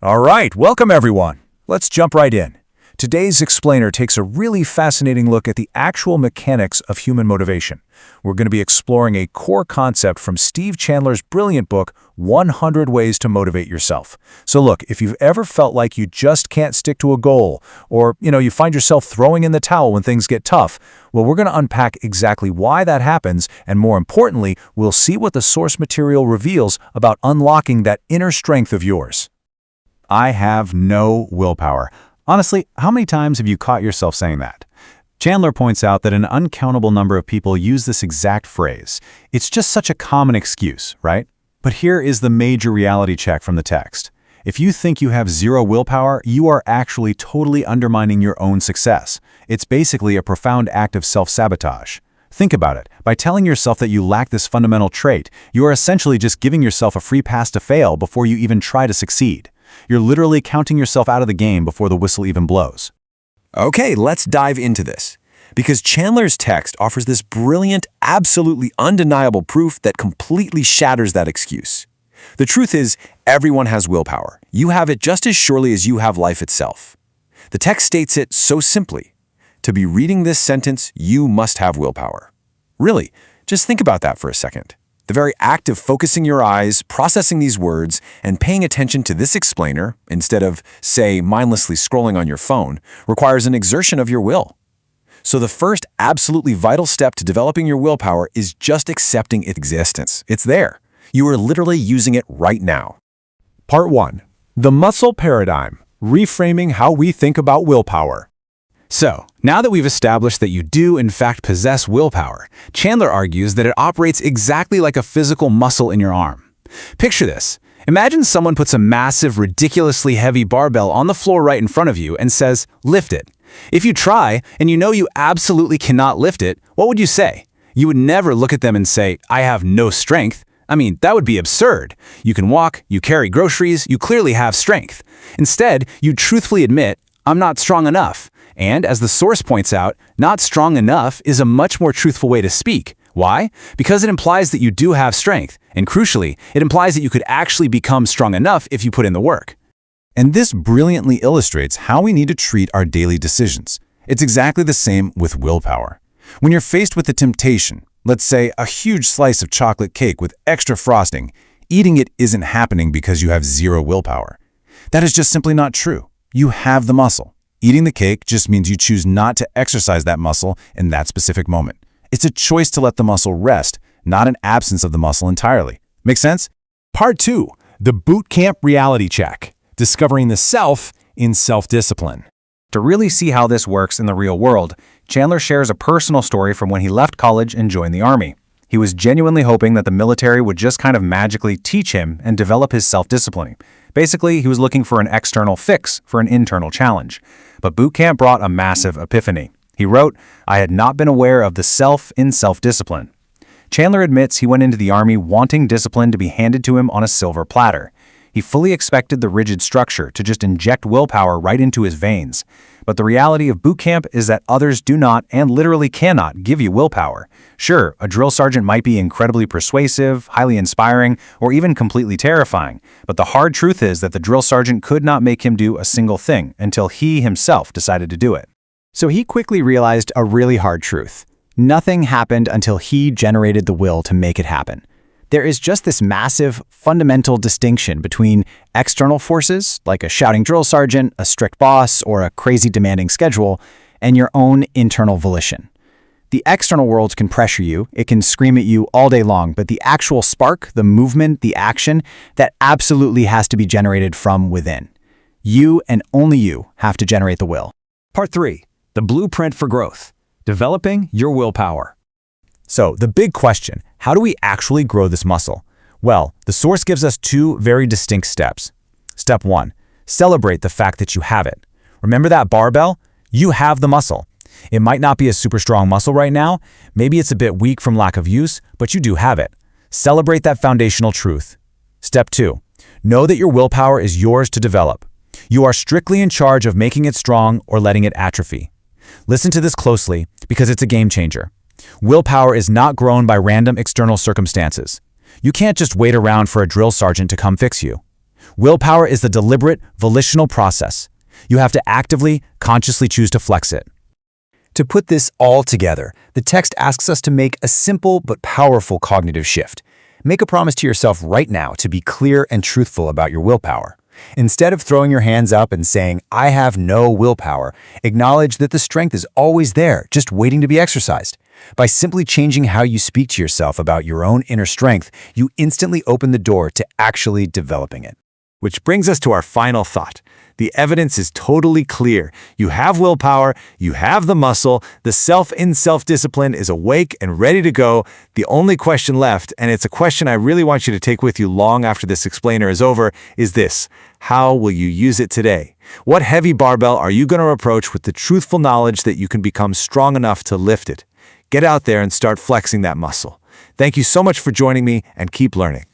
All right, welcome everyone. Let's jump right in. Today's explainer takes a really fascinating look at the actual mechanics of human motivation. We're going to be exploring a core concept from Steve Chandler's brilliant book, 100 Ways to Motivate Yourself. So look, if you've ever felt like you just can't stick to a goal, or you find yourself throwing in the towel when things get tough, well, we're going to unpack exactly why that happens, and more importantly, we'll see what the source material reveals about unlocking that inner strength of yours. I have no willpower. Honestly, how many times have you caught yourself saying that? Chandler points out that an uncountable number of people use this exact phrase. It's just such a common excuse, right? But here is the major reality check from the text. If you think you have zero willpower, you are actually totally undermining your own success. It's basically a profound act of self-sabotage. Think about it. By telling yourself that you lack this fundamental trait, you are essentially just giving yourself a free pass to fail before you even try to succeed. You're literally counting yourself out of the game before the whistle even blows. Okay, let's dive into this. Because Chandler's text offers this brilliant, absolutely undeniable proof that completely shatters that excuse. The truth is, everyone has willpower. You have it just as surely as you have life itself. The text states it so simply. To be reading this sentence, you must have willpower. Really, just think about that for a second. The very act of focusing your eyes, processing these words, and paying attention to this explainer, instead of, say, mindlessly scrolling on your phone, requires an exertion of your will. So the first absolutely vital step to developing your willpower is just accepting its existence. It's there. You are literally using it right now. Part 1. The Muscle Paradigm, Reframing How We Think About Willpower. So, now that we've established that you do in fact possess willpower, Chandler argues that it operates exactly like a physical muscle in your arm. Picture this. Imagine someone puts a massive, ridiculously heavy barbell on the floor right in front of you and says, "Lift it." If you try, and you know you absolutely cannot lift it, what would you say? You would never look at them and say, "I have no strength." I mean, that would be absurd. You can walk, you carry groceries, you clearly have strength. Instead, you truthfully admit, "I'm not strong enough." And as the source points out, not strong enough is a much more truthful way to speak. Why? Because it implies that you do have strength, and crucially, it implies that you could actually become strong enough if you put in the work. And this brilliantly illustrates how we need to treat our daily decisions. It's exactly the same with willpower. When you're faced with a temptation, let's say a huge slice of chocolate cake with extra frosting, eating it isn't happening because you have zero willpower. That is just simply not true. You have the muscle. Eating the cake just means you choose not to exercise that muscle in that specific moment. It's a choice to let the muscle rest, not an absence of the muscle entirely. Make sense? Part 2. The Boot Camp Reality Check, Discovering the Self in Self-Discipline. To really see how this works in the real world, Chandler shares a personal story from when he left college and joined the Army. He was genuinely hoping that the military would just kind of magically teach him and develop his self-discipline. Basically, he was looking for an external fix for an internal challenge. But boot camp brought a massive epiphany. He wrote, "I had not been aware of the self in self-discipline." Chandler admits he went into the Army wanting discipline to be handed to him on a silver platter. He fully expected the rigid structure to just inject willpower right into his veins. But the reality of boot camp is that others do not and literally cannot give you willpower. Sure, a drill sergeant might be incredibly persuasive, highly inspiring, or even completely terrifying, but the hard truth is that the drill sergeant could not make him do a single thing until he himself decided to do it. So he quickly realized a really hard truth. Nothing happened until he generated the will to make it happen. There is just this massive, fundamental distinction between external forces, like a shouting drill sergeant, a strict boss, or a crazy demanding schedule, and your own internal volition. The external world can pressure you, it can scream at you all day long, but the actual spark, the movement, the action, that absolutely has to be generated from within. You and only you have to generate the will. Part 3. The Blueprint for Growth, Developing Your Willpower. So, the big question, how do we actually grow this muscle? Well, the source gives us two very distinct steps. Step 1, celebrate the fact that you have it. Remember that barbell? You have the muscle. It might not be a super strong muscle right now, maybe it's a bit weak from lack of use, but you do have it. Celebrate that foundational truth. Step 2, know that your willpower is yours to develop. You are strictly in charge of making it strong or letting it atrophy. Listen to this closely because it's a game changer. Willpower is not grown by random external circumstances. You can't just wait around for a drill sergeant to come fix you. Willpower is the deliberate, volitional process. You have to actively, consciously choose to flex it. To put this all together, the text asks us to make a simple but powerful cognitive shift. Make a promise to yourself right now to be clear and truthful about your willpower. Instead of throwing your hands up and saying, "I have no willpower," acknowledge that the strength is always there, just waiting to be exercised. By simply changing how you speak to yourself about your own inner strength, you instantly open the door to actually developing it. Which brings us to our final thought. The evidence is totally clear. You have willpower, you have the muscle, the self in self-discipline is awake and ready to go. The only question left, and it's a question I really want you to take with you long after this explainer is over, is this: how will you use it today? What heavy barbell are you going to approach with the truthful knowledge that you can become strong enough to lift it? Get out there and start flexing that muscle. Thank you so much for joining me, and keep learning.